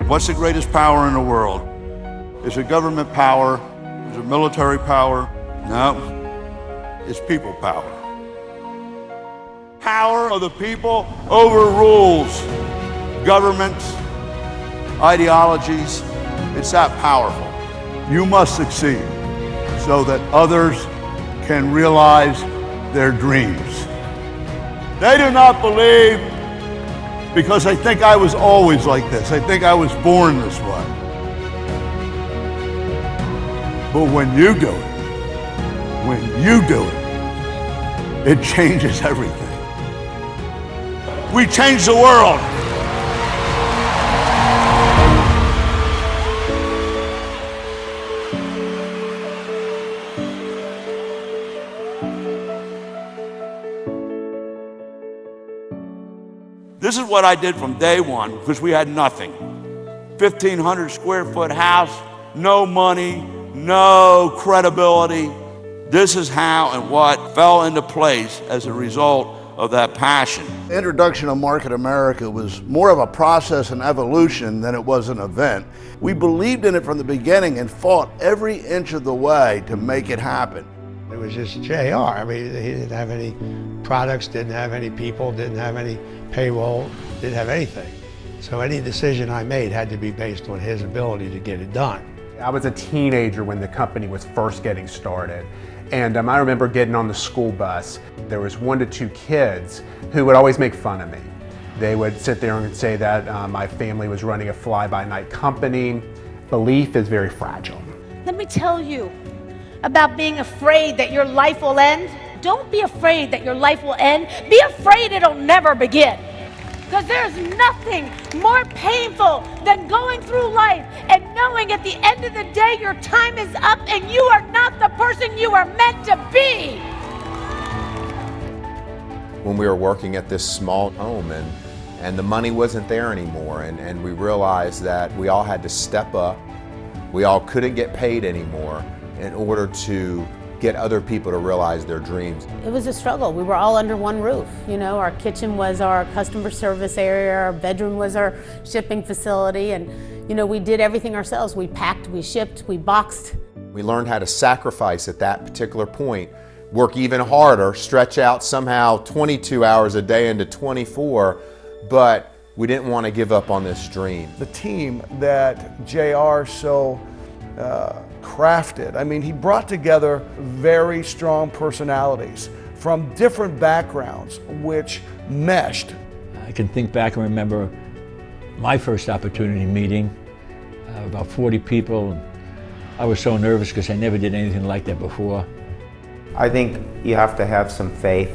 What's the greatest power in the world? Is it government power? Is it military power? No, it's people power. Power of the people overrules governments, ideologies. It's that powerful. You must succeed so that others can realize their dreams. They do not believe because they think I was always like this. They think I was born this way. But when you do it, it changes everything. We change the world. This is what I did from day one, because we had nothing. 1,500 square foot house, no money, no credibility. This is how and what fell into place as a result of that passion. The introduction of Market America was more of a process and evolution than it was an event. We believed in it from the beginning and fought every inch of the way to make it happen. It was just JR. I mean, he didn't have any products, didn't have any people, didn't have any payroll, didn't have anything. So any decision I made had to be based on his ability to get it done. I was a teenager when the company was first getting started. And I remember getting on the school bus. There was 1 to 2 kids who would always make fun of me. They would sit there and say that my family was running a fly-by-night company. Belief is very fragile. Let me tell you about being afraid that your life will end. Don't be afraid that your life will end. Be afraid it'll never begin. Because there's nothing more painful than going through life and knowing at the end of the day your time is up and you are not the person you are meant to be. When we were working at this small home and the money wasn't there anymore, and we realized that we all had to step up, we all couldn't get paid anymore in order to get other people to realize their dreams. It was a struggle. We were all under one roof. You know, our kitchen was our customer service area, our bedroom was our shipping facility, and you know, we did everything ourselves. We packed, we shipped, we boxed. We learned how to sacrifice at that particular point, work even harder, stretch out somehow 22 hours a day into 24, but we didn't want to give up on this dream. The team that JR so crafted. I mean, he brought together very strong personalities from different backgrounds, which meshed. I can think back and remember my first opportunity meeting, about 40 people. I was so nervous because I never did anything like that before. I think you have to have some faith.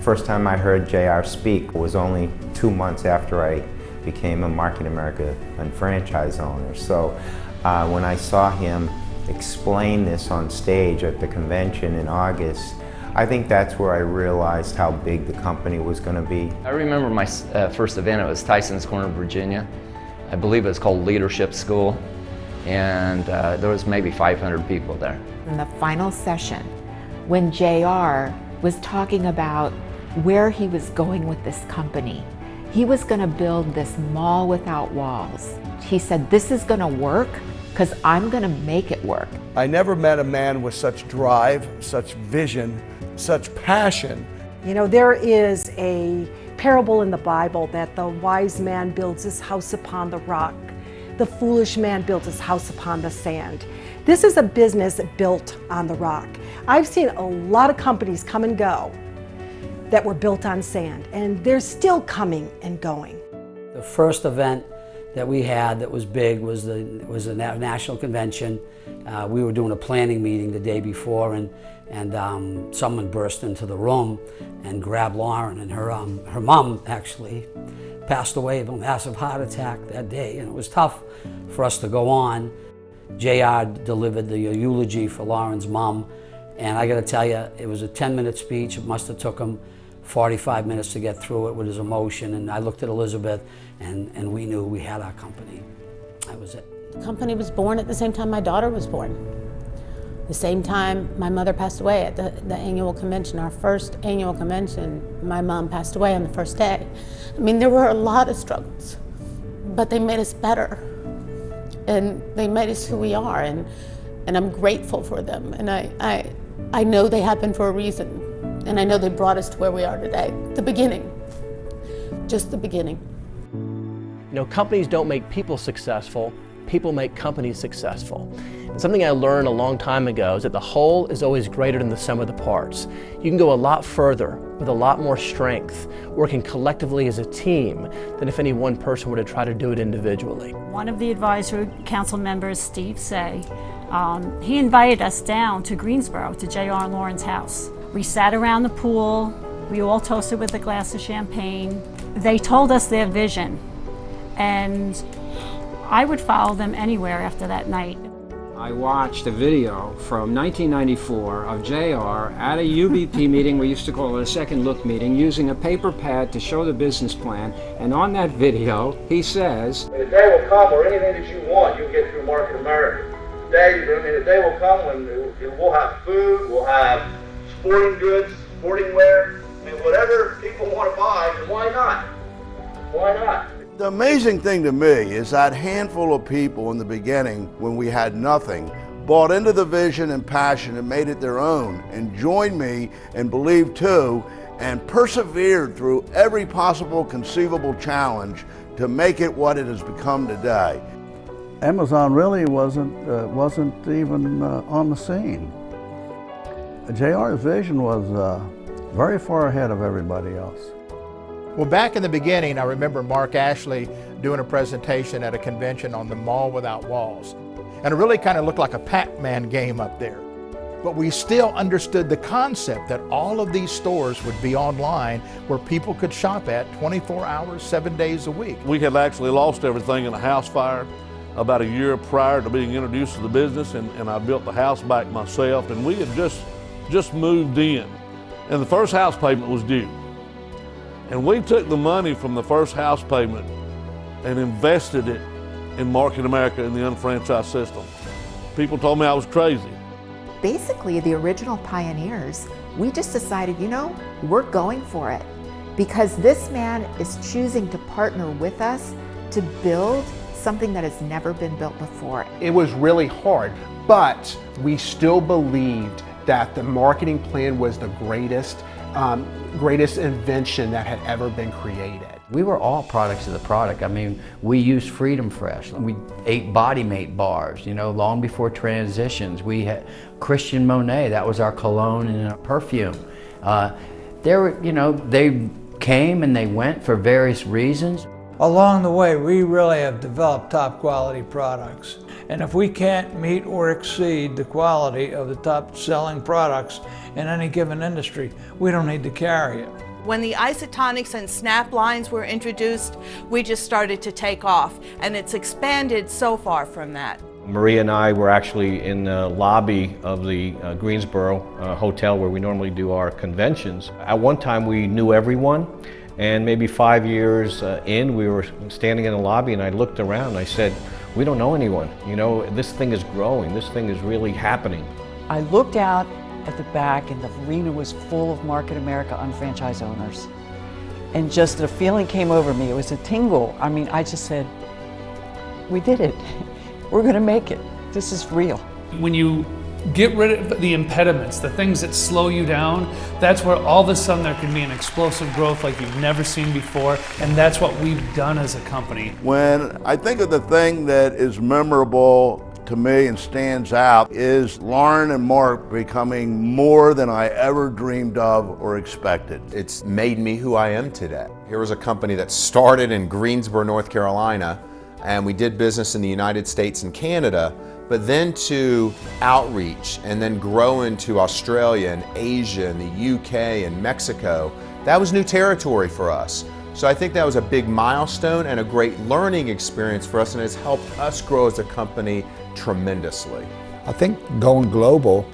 First time I heard JR speak was only 2 months after I became a Market America and franchise owner. So when I saw him explain this on stage at the convention in August, I think that's where I realized how big the company was going to be. I remember my first event. It was Tyson's Corner, Virginia. I believe it was called Leadership School, and there was maybe 500 people there. In the final session, when JR was talking about where he was going with this company, he was going to build this mall without walls. He said, this is going to work because I'm going to make it work. I never met a man with such drive, such vision, such passion. You know, there is a parable in the Bible that the wise man builds his house upon the rock. The foolish man builds his house upon the sand. This is a business built on the rock. I've seen a lot of companies come and go that were built on sand, and they're still coming and going. The first event that we had that was big was a national convention. We were doing a planning meeting the day before, and someone burst into the room and grabbed Lauren, and her mom actually passed away of a massive heart attack that day, and it was tough for us to go on. JR delivered the eulogy for Lauren's mom, and I got to tell you, it was a 10-minute speech. It must have took him 45 minutes to get through it with his emotion, and I looked at Elizabeth, and we knew we had our company. That was it. The company was born at the same time my daughter was born. The same time my mother passed away at the annual convention, our first annual convention. My mom passed away on the first day. I mean, there were a lot of struggles, but they made us better. And they made us who we are, and I'm grateful for them. And I know they happened for a reason, and I know they brought us to where we are today. The beginning, just the beginning. You know, companies don't make people successful, people make companies successful. And something I learned a long time ago is that the whole is always greater than the sum of the parts. You can go a lot further with a lot more strength, working collectively as a team, than if any one person were to try to do it individually. One of the advisory council members, Steve Say, he invited us down to Greensboro, to J.R. and Lauren's house. We sat around the pool, we all toasted with a glass of champagne. They told us their vision, and I would follow them anywhere after that night. I watched a video from 1994 of JR at a UBP meeting, we used to call it a second look meeting, using a paper pad to show the business plan. And on that video, he says, "The day will come where anything that you want, you'll get through Market America. The day will come when we'll have food, we'll have sporting goods, sporting wear, and whatever people want to buy, and why not? Why not?" The amazing thing to me is that handful of people in the beginning, when we had nothing, bought into the vision and passion and made it their own, and joined me and believed too, and persevered through every possible conceivable challenge to make it what it has become today. Amazon really wasn't even on the scene. JR's vision was very far ahead of everybody else. Well, back in the beginning, I remember Mark Ashley doing a presentation at a convention on the Mall Without Walls. And it really kind of looked like a Pac-Man game up there. But we still understood the concept that all of these stores would be online where people could shop at 24 hours, 7 days a week. We had actually lost everything in a house fire about a year prior to being introduced to the business, and I built the house back myself, and we had just moved in, and the first house payment was due. And we took the money from the first house payment and invested it in Market America in the unfranchised system. People told me I was crazy. Basically, the original pioneers, we just decided, you know, we're going for it. Because this man is choosing to partner with us to build something that has never been built before. It was really hard, but we still believed that the marketing plan was the greatest invention that had ever been created. We were all products of the product. I mean, we used Freedom Fresh. We ate Body Mate bars, you know, long before Transitions. We had Christian Monet, that was our cologne and a perfume. They came and they went for various reasons. Along the way, we really have developed top quality products. And if we can't meet or exceed the quality of the top selling products in any given industry, we don't need to carry it. When the isotonics and snap lines were introduced, we just started to take off, and it's expanded so far from that. Maria and I were actually in the lobby of the Greensboro hotel where we normally do our conventions. At one time we knew everyone, and maybe 5 years in, we were standing in the lobby and I looked around and I said, we don't know anyone. You know, this thing is growing, this thing is really happening. I looked out at the back and the arena was full of Market America unfranchised owners. And just a feeling came over me, it was a tingle. I mean, I just said, we did it. We're gonna make it. This is real. When you get rid of the impediments, the things that slow you down, that's where all of a sudden there can be an explosive growth like you've never seen before, and that's what we've done as a company. When I think of the thing that is memorable to me and stands out is Lauren and Mark becoming more than I ever dreamed of or expected. It's made me who I am today. Here was a company that started in Greensboro, North Carolina, and we did business in the United States and Canada, but then to outreach and then grow into Australia and Asia and the UK and Mexico, that was new territory for us. So I think that was a big milestone and a great learning experience for us, and it's helped us grow as a company tremendously. I think going global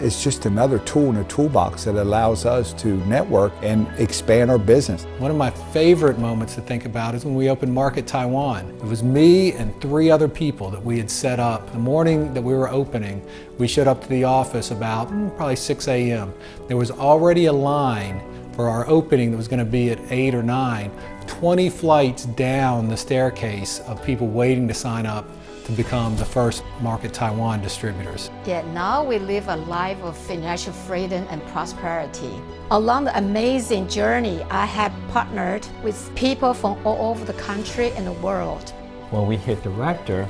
is just another tool in the toolbox that allows us to network and expand our business. One of my favorite moments to think about is when we opened Market Taiwan. It was me and 3 other people that we had set up. The morning that we were opening, we showed up to the office about probably 6 a.m. There was already a line for our opening that was going to be at 8 or 9, 20 flights down the staircase of people waiting to sign up to become the first Market Taiwan distributors. Yet now we live a life of financial freedom and prosperity. Along the amazing journey, I have partnered with people from all over the country and the world. When we hit director,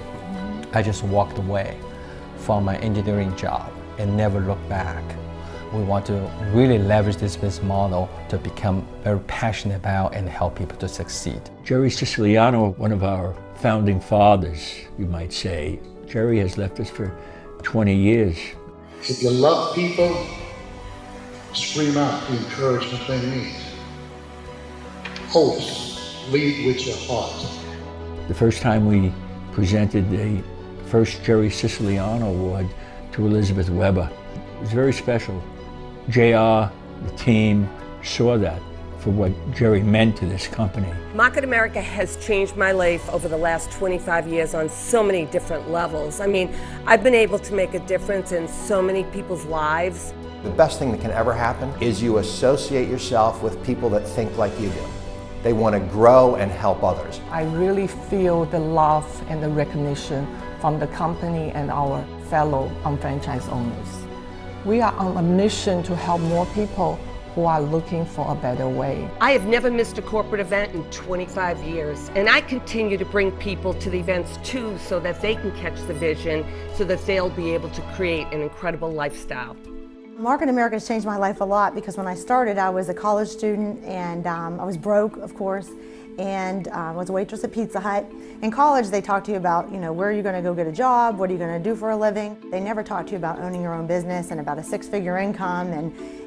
I just walked away from my engineering job and never looked back. We want to really leverage this business model to become very passionate about and help people to succeed. Jerry Siciliano, one of our founding fathers, you might say. Jerry has left us for 20 years. If you love people, scream out the encouragement they need. Hosts, lead with your heart. The first time we presented the first Jerry Siciliano Award to Elizabeth Weber, it was very special. JR, the team, saw that for what Jerry meant to this company. Market America has changed my life over the last 25 years on so many different levels. I mean, I've been able to make a difference in so many people's lives. The best thing that can ever happen is you associate yourself with people that think like you do. They want to grow and help others. I really feel the love and the recognition from the company and our fellow unfranchised owners. We are on a mission to help more people who are looking for a better way. I have never missed a corporate event in 25 years, and I continue to bring people to the events too so that they can catch the vision, so that they'll be able to create an incredible lifestyle. Market America has changed my life a lot because when I started, I was a college student and I was broke, of course, and was a waitress at Pizza Hut. In college, they talk to you about, where are you going to go get a job? What are you going to do for a living? They never talk to you about owning your own business and about a six-figure income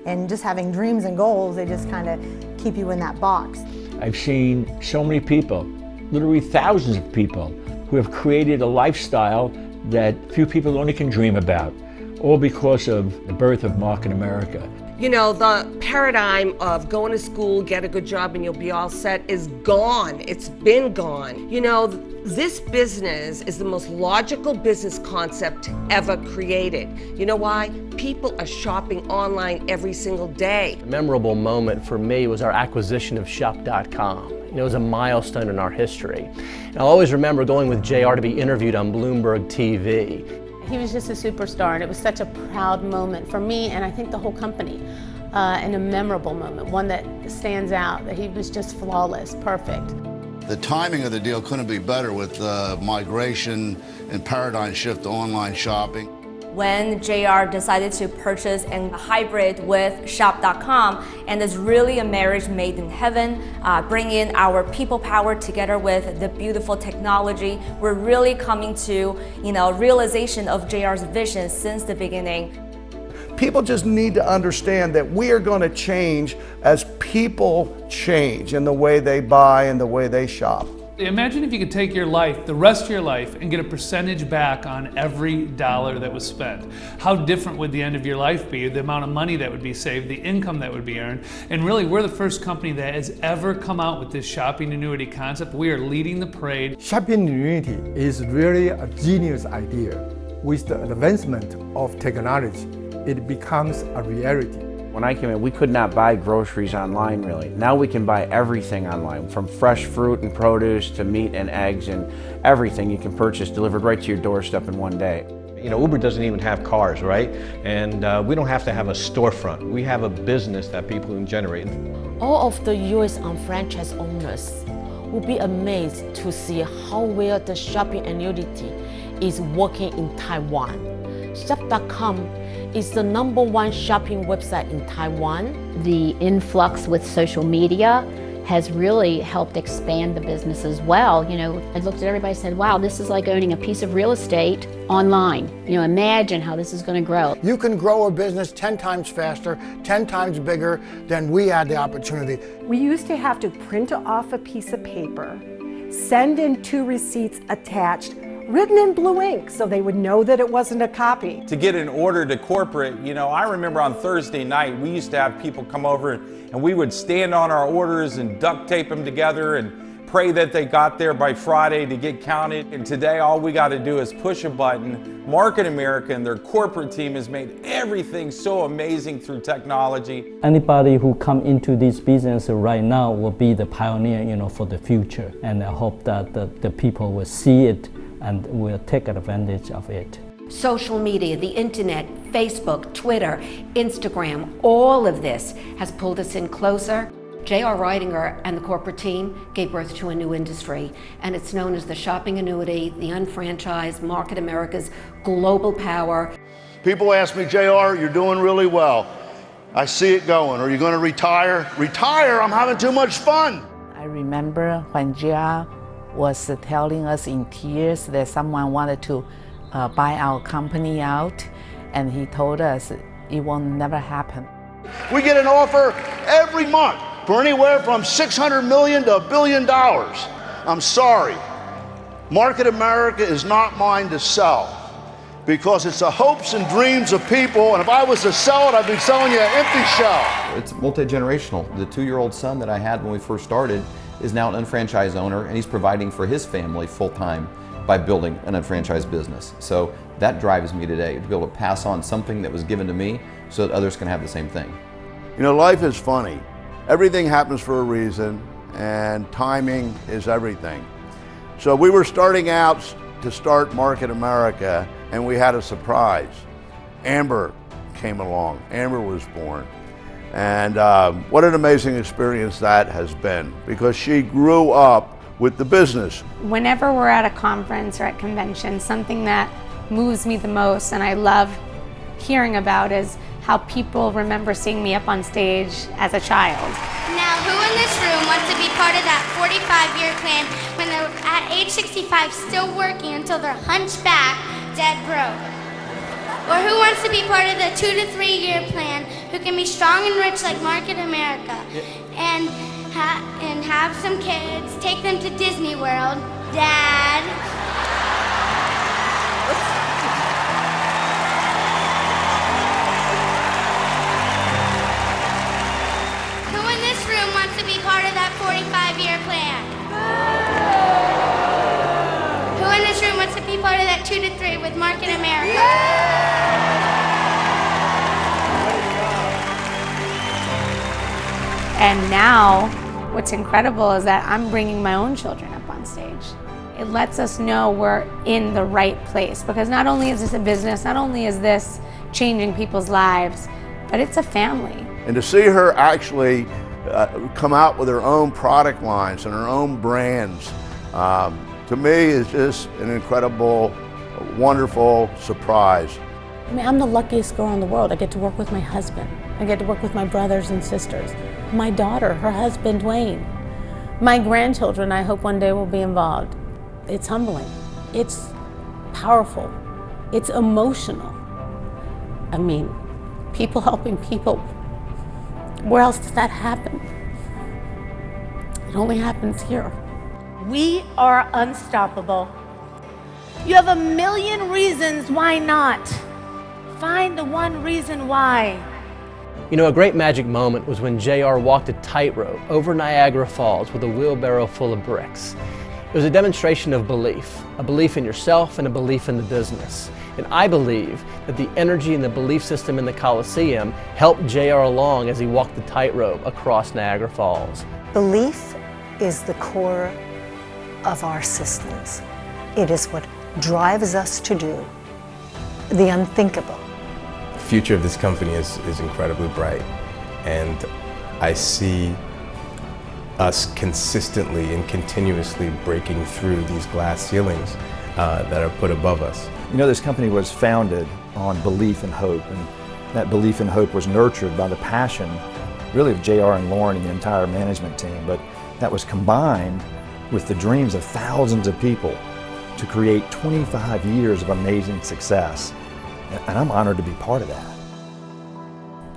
and just having dreams and goals. They just kind of keep you in that box. I've seen so many people, literally thousands of people, who have created a lifestyle that few people only can dream about, all because of the birth of Market America. You know, the paradigm of going to school, get a good job, and you'll be all set is gone. It's been gone. You know, this business is the most logical business concept ever created. You know why? People are shopping online every single day. A memorable moment for me was our acquisition of Shop.com. You know, it was a milestone in our history. And I'll always remember going with JR to be interviewed on Bloomberg TV. He was just a superstar, and it was such a proud moment for me and I think the whole company, and a memorable moment, one that stands out, that he was just flawless, perfect. The timing of the deal couldn't be better with the migration and paradigm shift to online shopping. When JR decided to purchase a hybrid with Shop.com, and it's really a marriage made in heaven, bringing our people power together with the beautiful technology. We're really coming to, realization of JR's vision since the beginning. People just need to understand that we are going to change as people change in the way they buy and the way they shop. Imagine if you could take your life, the rest of your life, and get a percentage back on every dollar that was spent. How different would the end of your life be? The amount of money that would be saved, the income that would be earned. And really, we're the first company that has ever come out with this shopping annuity concept. We are leading the parade. Shopping annuity is really a genius idea. With the advancement of technology, it becomes a reality. When I came in, we could not buy groceries online, really. Now we can buy everything online, from fresh fruit and produce to meat and eggs, and everything you can purchase delivered right to your doorstep in one day. You know, Uber doesn't even have cars, right? And we don't have to have a storefront. We have a business that people can generate. All of the U.S. unfranchised owners will be amazed to see how well the shopping annuity is working in Taiwan. Shop.com is the #1 shopping website in Taiwan. The influx with social media has really helped expand the business as well. I looked at everybody and said, wow, this is like owning a piece of real estate online. Imagine how this is going to grow. You can grow a business 10 times faster, 10 times bigger than we had the opportunity. We used to have to print off a piece of paper, send in 2 receipts attached, written in blue ink so they would know that it wasn't a copy. To get an order to corporate, I remember on Thursday night, we used to have people come over and we would stand on our orders and duct tape them together and pray that they got there by Friday to get counted. And today, all we got to do is push a button. Market America and their corporate team has made everything so amazing through technology. Anybody who come into this business right now will be the pioneer, for the future. And I hope that the people will see it and will take advantage of it. Social media, the internet, Facebook, Twitter, Instagram, all of this has pulled us in closer. J.R. Reidinger and the corporate team gave birth to a new industry, and it's known as the shopping annuity, the unfranchised Market America's global power. People ask me, JR, you're doing really well. I see it going. Are you going to retire? Retire? I'm having too much fun. I remember when JR was telling us in tears that someone wanted to buy our company out, and he told us it will never happen. We get an offer every month for anywhere from $600 million to $1 billion. I'm sorry. Market America is not mine to sell because it's the hopes and dreams of people, and if I was to sell it, I'd be selling you an empty shell. It's multi-generational. The 2-year-old son that I had when we first started is now an unfranchised owner, and he's providing for his family full-time by building an unfranchised business. So that drives me today, to be able to pass on something that was given to me so that others can have the same thing. Life is funny. Everything happens for a reason, and timing is everything. So we were starting out to start Market America, and we had a surprise. Amber came along. Amber was born. And what an amazing experience that has been, because she grew up with the business. Whenever we're at a conference or at convention, something that moves me the most and I love hearing about is how people remember seeing me up on stage as a child. Now, who in this room wants to be part of that 45-year plan when they're at age 65 still working until they're hunchback, dead broke? Or who wants to be part of the 2 to 3 year plan who can be strong and rich like Market America and have some kids, take them to Disney World, Dad. Who in this room wants to be part of that 45-year plan? Who in this room wants to be part of that 2 to 3 with Market America? And now, what's incredible is that I'm bringing my own children up on stage. It lets us know we're in the right place, because not only is this a business, not only is this changing people's lives, but it's a family. And to see her actually come out with her own product lines and her own brands, to me is just an incredible, wonderful surprise. I'm the luckiest girl in the world. I get to work with my husband. I get to work with my brothers and sisters. My daughter, her husband, Dwayne. My grandchildren, I hope one day will be involved. It's humbling. It's powerful. It's emotional. I mean, people helping people. Where else does that happen? It only happens here. We are unstoppable. You have a million reasons why not. Find the one reason why. A great magic moment was when JR walked a tightrope over Niagara Falls with a wheelbarrow full of bricks. It was a demonstration of belief, a belief in yourself and a belief in the business. And I believe that the energy and the belief system in the Coliseum helped JR along as he walked the tightrope across Niagara Falls. Belief is the core of our systems. It is what drives us to do the unthinkable. The future of this company is incredibly bright, and I see us consistently and continuously breaking through these glass ceilings that are put above us. This company was founded on belief and hope, and that belief and hope was nurtured by the passion really of JR and Lauren and the entire management team, but that was combined with the dreams of thousands of people to create 25 years of amazing success. And I'm honored to be part of that.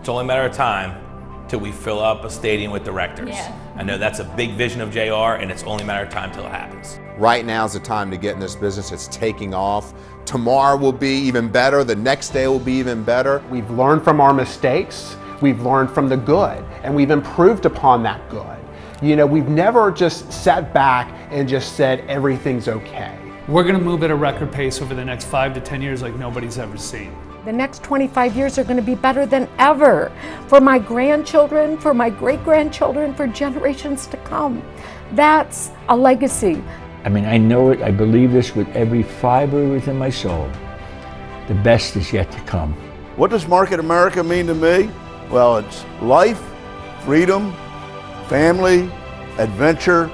It's only a matter of time till we fill up a stadium with directors. Yeah. I know that's a big vision of JR, and it's only a matter of time till it happens. Right now is the time to get in this business. It's taking off. Tomorrow will be even better. The next day will be even better. We've learned from our mistakes. We've learned from the good, and we've improved upon that good. You know, we've never just sat back and just said everything's okay. We're going to move at a record pace over the next 5 to 10 years like nobody's ever seen. The next 25 years are going to be better than ever for my grandchildren, for my great-grandchildren, for generations to come. That's a legacy. I mean, I know it, I believe this with every fiber within my soul. The best is yet to come. What does Market America mean to me? Well, it's life, freedom, family, adventure,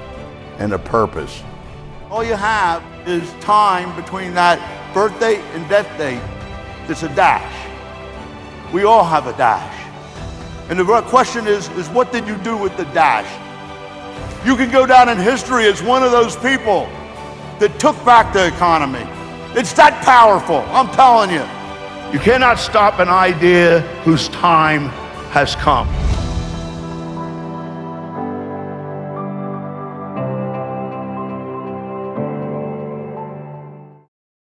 and a purpose. All you have is time between that birthday and death date. It's a dash. We all have a dash. And the question is what did you do with the dash? You can go down in history as one of those people that took back the economy. It's that powerful, I'm telling you. You cannot stop an idea whose time has come.